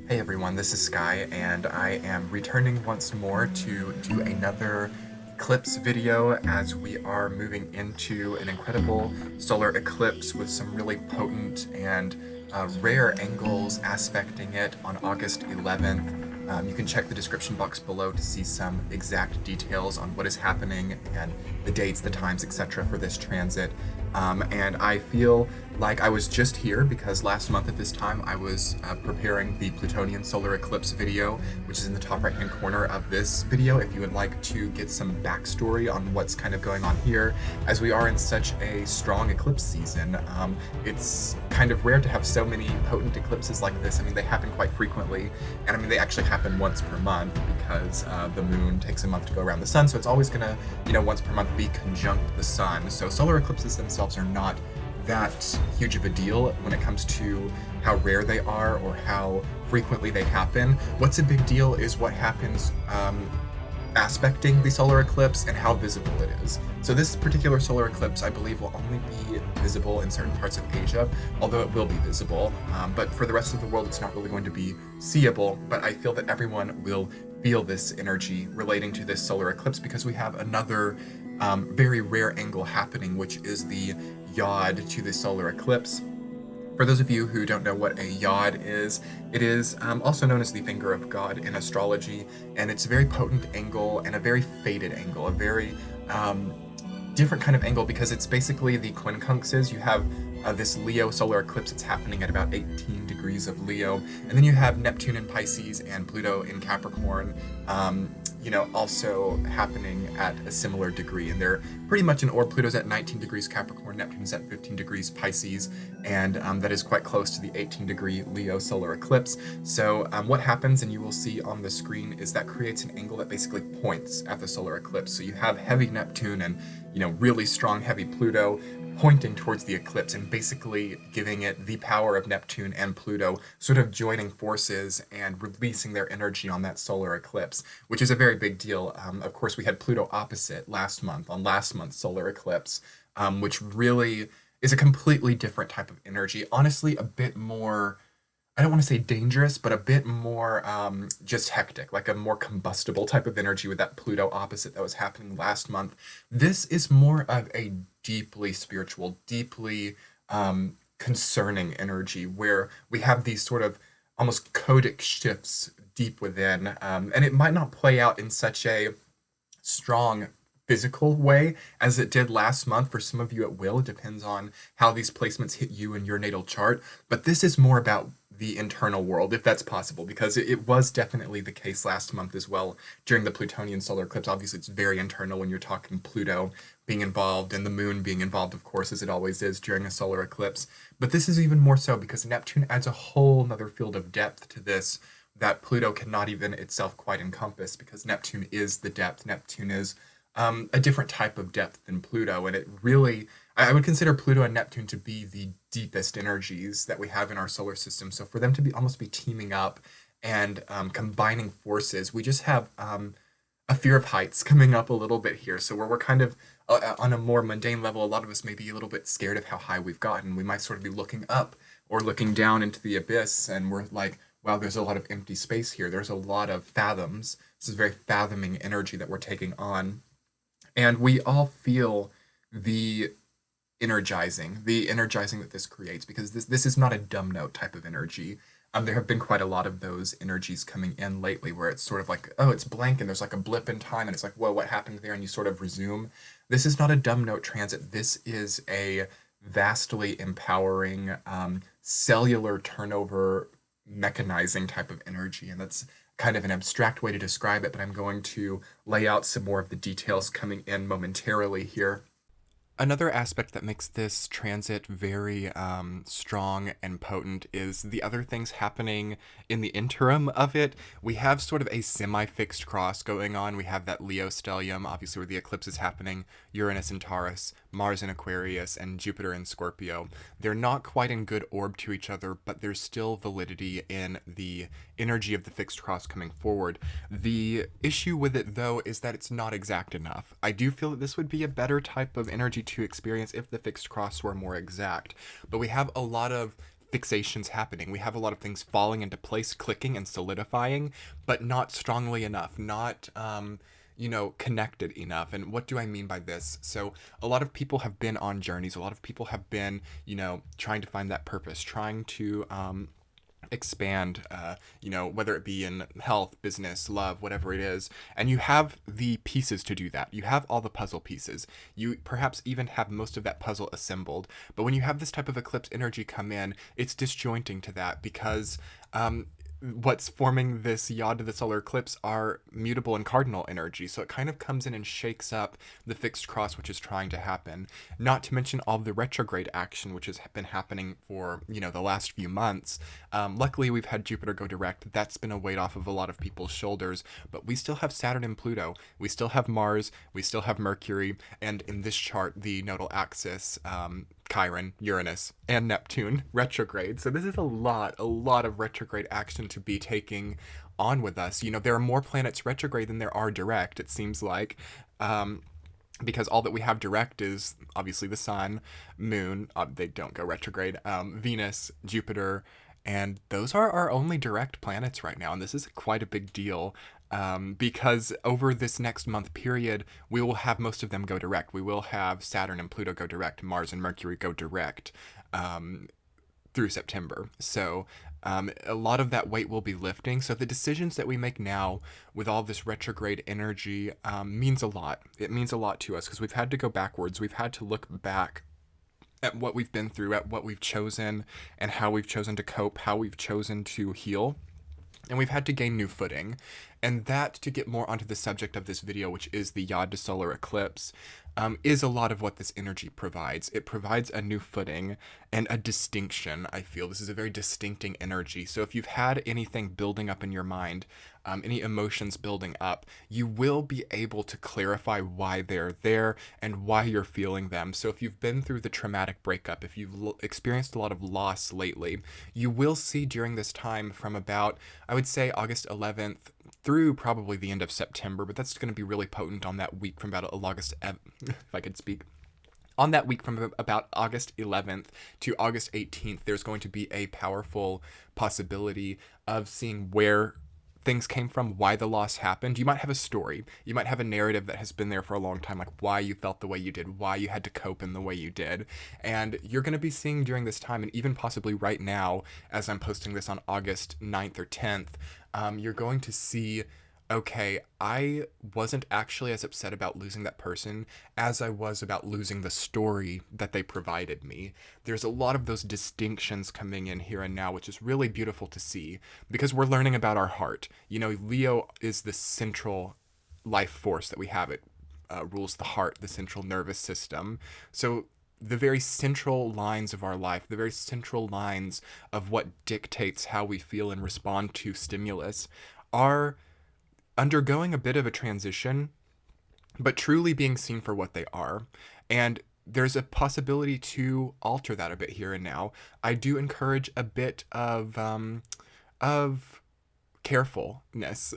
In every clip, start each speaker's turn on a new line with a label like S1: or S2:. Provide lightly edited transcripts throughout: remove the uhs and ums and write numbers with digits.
S1: Hey everyone, this is Sky, and I am returning once more to do another eclipse video as we are moving into an incredible solar eclipse with some really potent and rare angles aspecting it on August 11th. You can check the description box below to see some exact details on what is happening and the dates, the times, etc. for this transit. And I feel like I was just here because last month at this time I was preparing the Plutonian solar eclipse video, which is in the top right hand corner of this video if you would like to get some backstory on what's kind of going on here. As we are in such a strong eclipse season, it's kind of rare to have so many potent eclipses like this. I mean, they happen quite frequently, and I mean, they actually happen once per month because the moon takes a month to go around the sun, so it's always gonna, once per month be conjunct the sun. So solar eclipses themselves are not that huge of a deal when it comes to how rare they are or how frequently they happen. What's a big deal is what happens aspecting the solar eclipse and how visible it is. So this particular solar eclipse, I believe, will only be visible in certain parts of Asia, although it will be visible. But for the rest of the world, it's not really going to be seeable. But I feel that everyone will feel this energy relating to this solar eclipse because we have another very rare angle happening, which is the YOD to the solar eclipse. For those of you who don't know what a YOD is, it is also known as the finger of God in astrology, and it's a very potent angle and a very fated angle, a very different kind of angle because it's basically the quincunxes. You have this Leo solar eclipse that's happening at about 18 degrees of Leo, and then you have Neptune in Pisces and Pluto in Capricorn, also happening at a similar degree, and they're pretty much in orb. Pluto's at 19 degrees Capricorn, Neptune's at 15 degrees Pisces, and that is quite close to the 18-degree Leo solar eclipse. So what happens, and you will see on the screen, is that creates an angle that basically points at the solar eclipse. So you have heavy Neptune and really strong heavy Pluto pointing towards the eclipse and basically giving it the power of Neptune and Pluto sort of joining forces and releasing their energy on that solar eclipse, which is a very big deal. Of course, we had Pluto opposite last month on last month's solar eclipse, which really is a completely different type of energy. Honestly, a bit more, I don't want to say dangerous, but a bit more just hectic, like a more combustible type of energy with that Pluto opposite that was happening last month. This is more of a deeply spiritual, deeply concerning energy where we have these sort of almost codic shifts deep within, and it might not play out in such a strong physical way as it did last month. For some of you, it will. It depends on how these placements hit you in your natal chart. But this is more about the internal world, if that's possible, because it was definitely the case last month as well during the Plutonian solar eclipse. Obviously, it's very internal when you're talking Pluto being involved and the moon being involved, of course, as it always is during a solar eclipse. But this is even more so because Neptune adds a whole other field of depth to this that Pluto cannot even itself quite encompass, because Neptune is the depth. Neptune is a different type of depth than Pluto, and it really, I would consider Pluto and Neptune to be the deepest energies that we have in our solar system. So for them to be almost be teaming up and combining forces, we just have a fear of heights coming up a little bit here. So we're kind of on a more mundane level, a lot of us may be a little bit scared of how high we've gotten. We might sort of be looking up or looking down into the abyss, and we're like, wow, there's a lot of empty space here. There's a lot of fathoms. This is very fathoming energy that we're taking on. And we all feel the the energizing that this creates, because this is not a dumb note type of energy. There have been quite a lot of those energies coming in lately where it's sort of like, oh, it's blank and there's like a blip in time and it's like, whoa, what happened there? And you sort of resume. This is not a dumb note transit. This is a vastly empowering cellular turnover mechanizing type of energy. And that's kind of an abstract way to describe it, but I'm going to lay out some more of the details coming in momentarily here. Another aspect that makes this transit very strong and potent is the other things happening in the interim of it. We have sort of a semi-fixed cross going on. We have that Leo stellium, obviously, where the eclipse is happening, Uranus in Taurus, Mars in Aquarius, and Jupiter in Scorpio. They're not quite in good orb to each other, but there's still validity in the energy of the fixed cross coming forward. The issue with it, though, is that it's not exact enough. I do feel that this would be a better type of energy to experience if the fixed cross were more exact, but we have a lot of fixations happening. We have a lot of things falling into place, clicking and solidifying, but not strongly enough, not connected enough. And what do I mean by this? So a lot of people have been on journeys. A lot of people have been, trying to find that purpose, trying to expand, whether it be in health, business, love, whatever it is. And you have the pieces to do that. You have all the puzzle pieces. You perhaps even have most of that puzzle assembled. But when you have this type of eclipse energy come in, it's disjointing to that because what's forming this YOD to the solar eclipse are mutable and cardinal energy. So it kind of comes in and shakes up the fixed cross, which is trying to happen. Not to mention all the retrograde action, which has been happening for, the last few months. Luckily, we've had Jupiter go direct. That's been a weight off of a lot of people's shoulders. But we still have Saturn and Pluto. We still have Mars. We still have Mercury. And in this chart, the nodal axis, Chiron, Uranus, and Neptune retrograde. So this is a lot of retrograde action to be taking on with us. There are more planets retrograde than there are direct, it seems like. Because all that we have direct is obviously the Sun, Moon, they don't go retrograde, Venus, Jupiter, and those are our only direct planets right now. And this is quite a big deal. Because over this next month period, we will have most of them go direct. We will have Saturn and Pluto go direct, Mars and Mercury go direct through September. So a lot of that weight will be lifting. So the decisions that we make now with all this retrograde energy means a lot. It means a lot to us because we've had to go backwards. We've had to look back at what we've been through, at what we've chosen, and how we've chosen to cope, how we've chosen to heal. And we've had to gain new footing. And that, to get more onto the subject of this video, which is the YOD to solar eclipse, is a lot of what this energy provides. It provides a new footing and a distinction, I feel. This is a very distincting energy. So if you've had anything building up in your mind, any emotions building up, you will be able to clarify why they're there and why you're feeling them. So if you've been through the traumatic breakup, if you've experienced a lot of loss lately, you will see during this time from about, I would say, August 11th through probably the end of September, but that's going to be really potent on that week from about if I could speak. On that week from about August 11th to August 18th, there's going to be a powerful possibility of seeing where things came from, why the loss happened. You might have a story. You might have a narrative that has been there for a long time, like why you felt the way you did, why you had to cope in the way you did. And you're going to be seeing during this time, and even possibly right now, as I'm posting this on August 9th or 10th, you're going to see, okay, I wasn't actually as upset about losing that person as I was about losing the story that they provided me. There's a lot of those distinctions coming in here and now, which is really beautiful to see because we're learning about our heart. Leo is the central life force that we have. It rules the heart, the central nervous system. So the very central lines of our life, the very central lines of what dictates how we feel and respond to stimulus are undergoing a bit of a transition, but truly being seen for what they are. And there's a possibility to alter that a bit here and now. I do encourage a bit of carefulness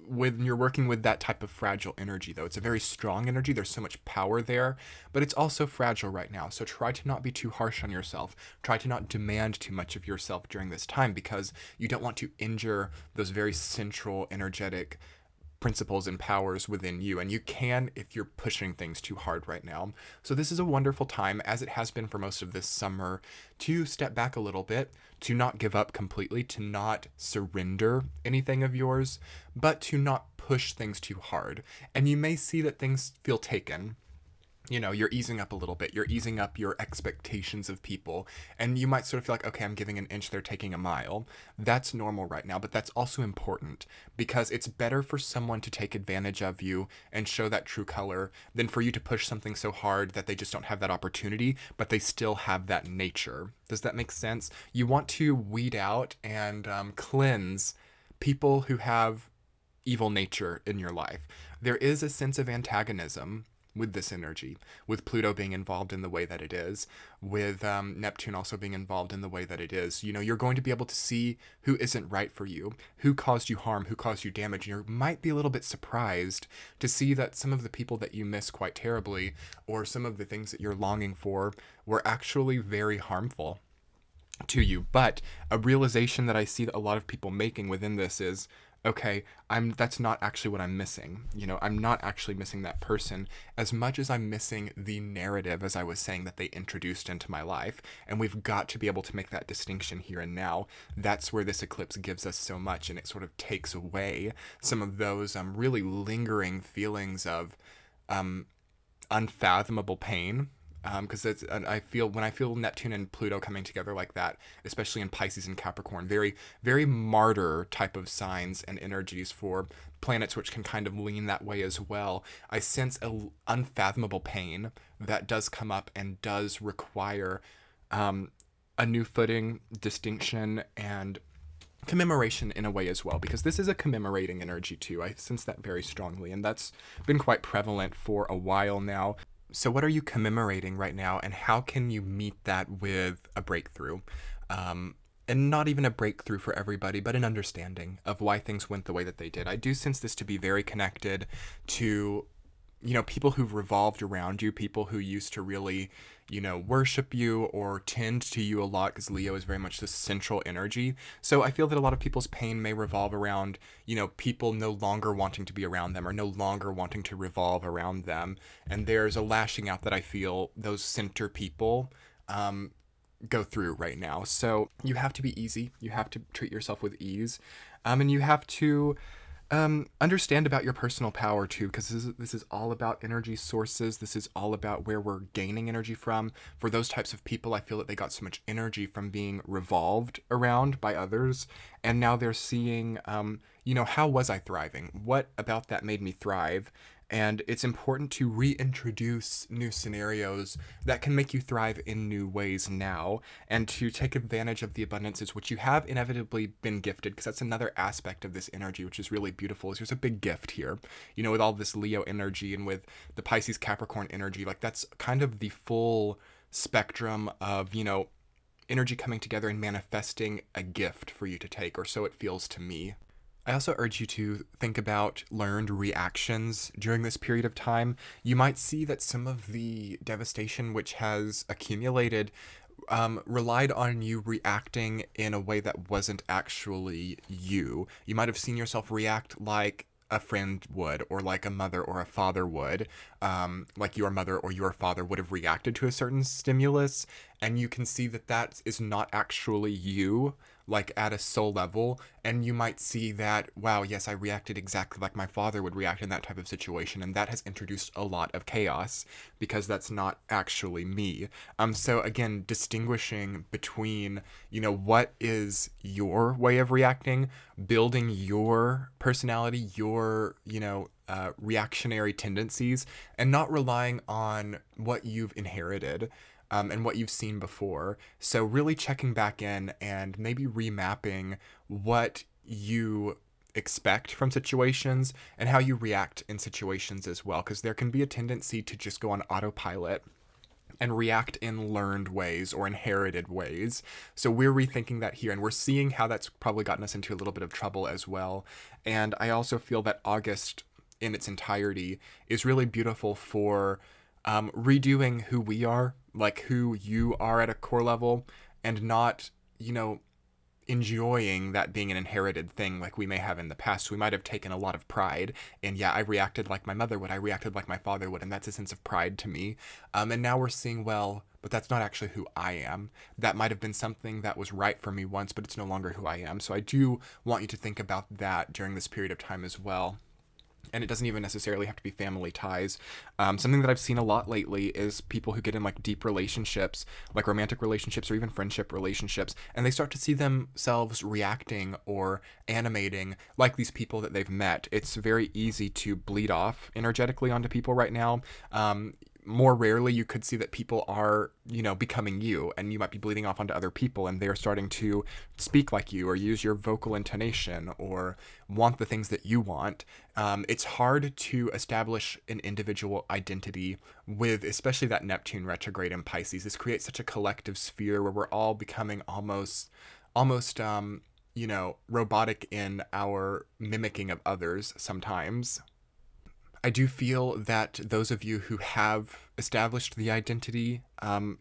S1: when you're working with that type of fragile energy, though. It's a very strong energy. There's so much power there, but it's also fragile right now. So try to not be too harsh on yourself. Try to not demand too much of yourself during this time because you don't want to injure those very central energetic principles and powers within you, and you can if you're pushing things too hard right now. So this is a wonderful time, as it has been for most of this summer, to step back a little bit, to not give up completely, to not surrender anything of yours, but to not push things too hard. And you may see that things feel taken. You're easing up a little bit. You're easing up your expectations of people. And you might sort of feel like, okay, I'm giving an inch, they're taking a mile. That's normal right now, but that's also important because it's better for someone to take advantage of you and show that true color than for you to push something so hard that they just don't have that opportunity, but they still have that nature. Does that make sense? You want to weed out and cleanse people who have evil nature in your life. There is a sense of antagonism with this energy, with Pluto being involved in the way that it is, with Neptune also being involved in the way that it is. You're going to be able to see who isn't right for you, who caused you harm, who caused you damage. And you might be a little bit surprised to see that some of the people that you miss quite terribly, or some of the things that you're longing for, were actually very harmful. to you. But a realization that I see that a lot of people making within this is, okay, that's not actually what I'm missing. I'm not actually missing that person as much as I'm missing the narrative, as I was saying, that they introduced into my life. And we've got to be able to make that distinction here and now. That's where this eclipse gives us so much, and it sort of takes away some of those really lingering feelings of unfathomable pain. Because I feel, when I feel Neptune and Pluto coming together like that, especially in Pisces and Capricorn, very, very martyr type of signs and energies for planets which can kind of lean that way as well. I sense a unfathomable pain that does come up and does require a new footing, distinction, and commemoration in a way as well, because this is a commemorating energy too. I sense that very strongly, and that's been quite prevalent for a while now. So what are you commemorating right now, and how can you meet that with a breakthrough? And not even a breakthrough for everybody, but an understanding of why things went the way that they did. I do sense this to be very connected to, people who've revolved around you, people who used to really, worship you or tend to you a lot, because Leo is very much this central energy. So I feel that a lot of people's pain may revolve around, people no longer wanting to be around them or no longer wanting to revolve around them. And there's a lashing out that I feel those center people go through right now. So you have to be easy. You have to treat yourself with ease. And you have to understand about your personal power too, because this is all about energy sources. This is all about where we're gaining energy from. For those types of people, I feel that they got so much energy from being revolved around by others, and now they're seeing, how was I thriving? What about that made me thrive? And it's important to reintroduce new scenarios that can make you thrive in new ways now, and to take advantage of the abundances which you have inevitably been gifted, because that's another aspect of this energy which is really beautiful. Is there's a big gift here, with all this Leo energy and with the Pisces Capricorn energy. Like, that's kind of the full spectrum of, energy coming together and manifesting a gift for you to take, or so it feels to me. I also urge you to think about learned reactions during this period of time. You might see that some of the devastation which has accumulated relied on you reacting in a way that wasn't actually you. You might have seen yourself react like a friend would, or like a mother or a father would, like your mother or your father would have reacted to a certain stimulus, and you can see that that is not actually you, like at a soul level. And you might see that, wow, yes, I reacted exactly like my father would react in that type of situation, and that has introduced a lot of chaos because that's not actually me. So again, distinguishing between, what is your way of reacting, building your personality, your, reactionary tendencies, and not relying on what you've inherited. And what you've seen before. So really checking back in and maybe remapping what you expect from situations and how you react in situations as well, because there can be a tendency to just go on autopilot and react in learned ways or inherited ways. So we're rethinking that here, and we're seeing how that's probably gotten us into a little bit of trouble as well. And I also feel that August in its entirety is really beautiful for redoing who we are, like who you are at a core level, and not, enjoying that being an inherited thing like we may have in the past. We might have taken a lot of pride in, I reacted like my mother would, I reacted like my father would, and that's a sense of pride to me. And now we're seeing, well, but that's not actually who I am. That might have been something that was right for me once, but it's no longer who I am. So I do want you to think about that during this period of time as well. And it doesn't even necessarily have to be family ties. Something that I've seen a lot lately is people who get in like deep relationships, like romantic relationships or even friendship relationships, and they start to see themselves reacting or animating like these people that they've met. It's very easy to bleed off energetically onto people right now. More rarely you could see that people are, becoming you, and you might be bleeding off onto other people, and they're starting to speak like you or use your vocal intonation or want the things that you want. It's hard to establish an individual identity with, especially that Neptune retrograde in Pisces. This creates such a collective sphere where we're all becoming almost, robotic in our mimicking of others sometimes. I do feel that those of you who have established the identity,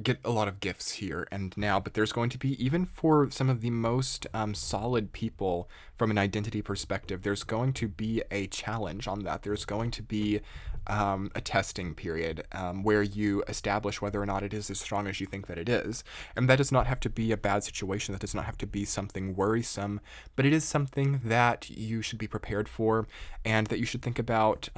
S1: get a lot of gifts here and now, but there's going to be, even for some of the most solid people from an identity perspective, there's going to be a challenge on that. There's going to be a testing period where you establish whether or not it is as strong as you think that it is. And that does not have to be a bad situation. That does not have to be something worrisome, but it is something that you should be prepared for and that you should think about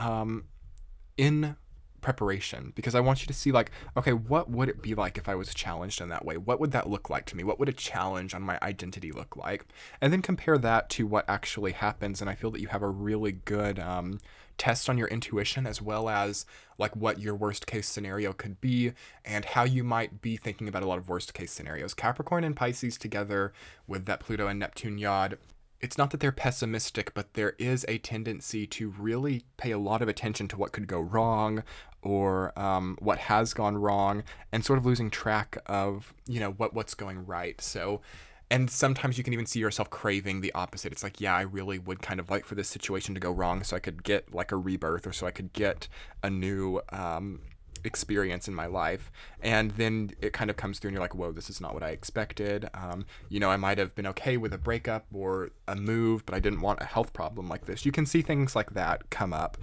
S1: in preparation, because I want you to see, like, okay, what would it be like if I was challenged in that way? What would that look like to me? What would a challenge on my identity look like? And then compare that to what actually happens. And I feel that you have a really good test on your intuition, as well as like what your worst case scenario could be and how you might be thinking about a lot of worst case scenarios. Capricorn and Pisces together with that Pluto and Neptune YOD, it's not that they're pessimistic, but there is a tendency to really pay a lot of attention to what could go wrong, or what has gone wrong, and sort of losing track of, what's going right. So, and sometimes you can even see yourself craving the opposite. It's like, yeah, I really would kind of like for this situation to go wrong so I could get like a rebirth, or so I could get a new experience in my life. And then it kind of comes through and you're like, whoa, this is not what I expected. I might have been okay with a breakup or a move, but I didn't want a health problem like this. You can see things like that come up.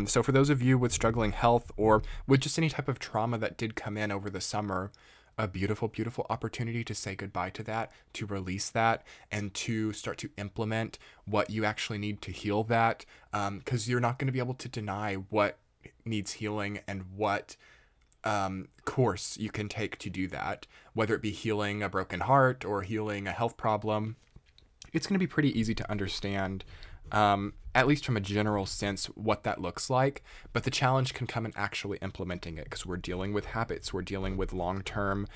S1: So for those of you with struggling health, or with just any type of trauma that did come in over the summer, a beautiful, beautiful opportunity to say goodbye to that, to release that, and to start to implement what you actually need to heal that. Because you're not going to be able to deny what needs healing and what course you can take to do that, whether it be healing a broken heart or healing a health problem. It's going to be pretty easy to understand, at least from a general sense, what that looks like. But the challenge can come in actually implementing it, because we're dealing with habits, we're dealing with long-term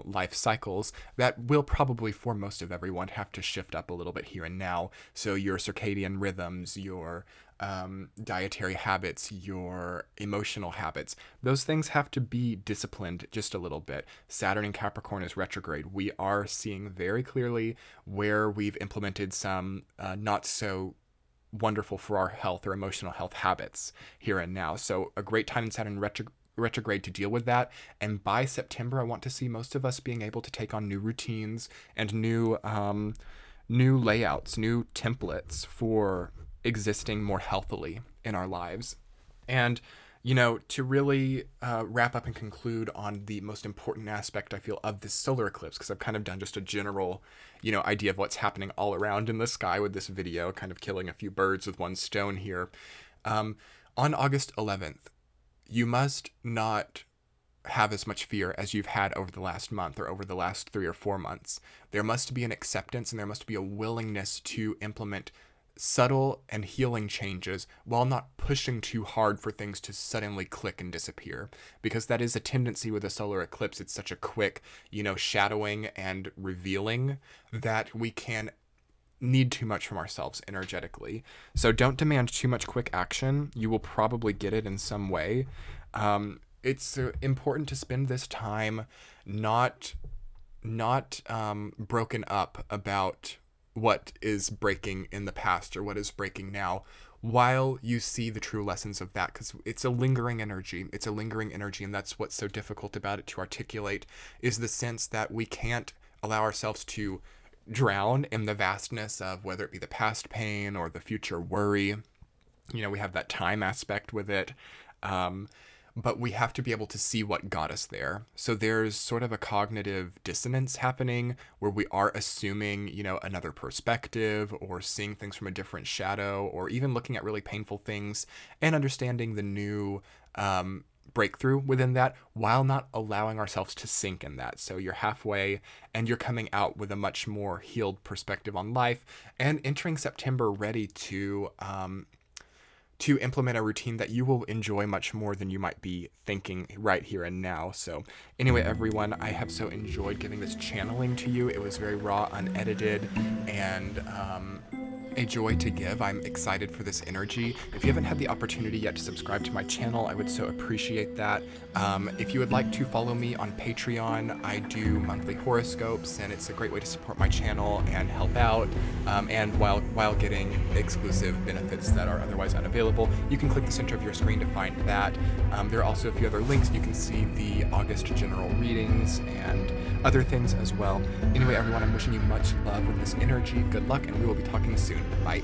S1: life cycles that will probably, for most of everyone, have to shift up a little bit here and now. So your circadian rhythms, your dietary habits, your emotional habits, those things have to be disciplined just a little bit. Saturn in Capricorn is retrograde. We are seeing very clearly where we've implemented some not so wonderful for our health or emotional health habits here and now. So a great time in Saturn retrograde to deal with that. And by September, I want to see most of us being able to take on new routines and new layouts, new templates for existing more healthily in our lives. And to really wrap up and conclude on the most important aspect, I feel, of this solar eclipse, because I've kind of done just a general, idea of what's happening all around in the sky with this video, kind of killing a few birds with one stone here. On August 11th, you must not have as much fear as you've had over the last month or over the last 3 or 4 months. There must be an acceptance, and there must be a willingness to implement subtle and healing changes while not pushing too hard for things to suddenly click and disappear, because that is a tendency with a solar eclipse. It's such a quick, shadowing and revealing that we can need too much from ourselves energetically. So don't demand too much quick action. You will probably get it in some way. It's important to spend this time not broken up about what is breaking in the past or what is breaking now, while you see the true lessons of that, because it's a lingering energy. It's a lingering energy, and that's what's so difficult about it to articulate, is the sense that we can't allow ourselves to drown in the vastness of whether it be the past pain or the future worry. We have that time aspect with it. But we have to be able to see what got us there. So there's sort of a cognitive dissonance happening where we are assuming, another perspective, or seeing things from a different shadow, or even looking at really painful things and understanding the new breakthrough within that, while not allowing ourselves to sink in that. So you're halfway and you're coming out with a much more healed perspective on life, and entering September ready to implement a routine that you will enjoy much more than you might be thinking right here and now. So anyway, everyone, I have so enjoyed giving this channeling to you. It was very raw, unedited, and a joy to give. I'm excited for this energy. If you haven't had the opportunity yet to subscribe to my channel, I would so appreciate that. If you would like to follow me on Patreon, I do monthly horoscopes, and it's a great way to support my channel and help out, and while getting exclusive benefits that are otherwise unavailable. You can click the center of your screen to find that. There are also a few other links. You can see the August general readings and other things as well. Anyway, everyone, I'm wishing you much love with this energy. Good luck, and we will be talking soon. Bye.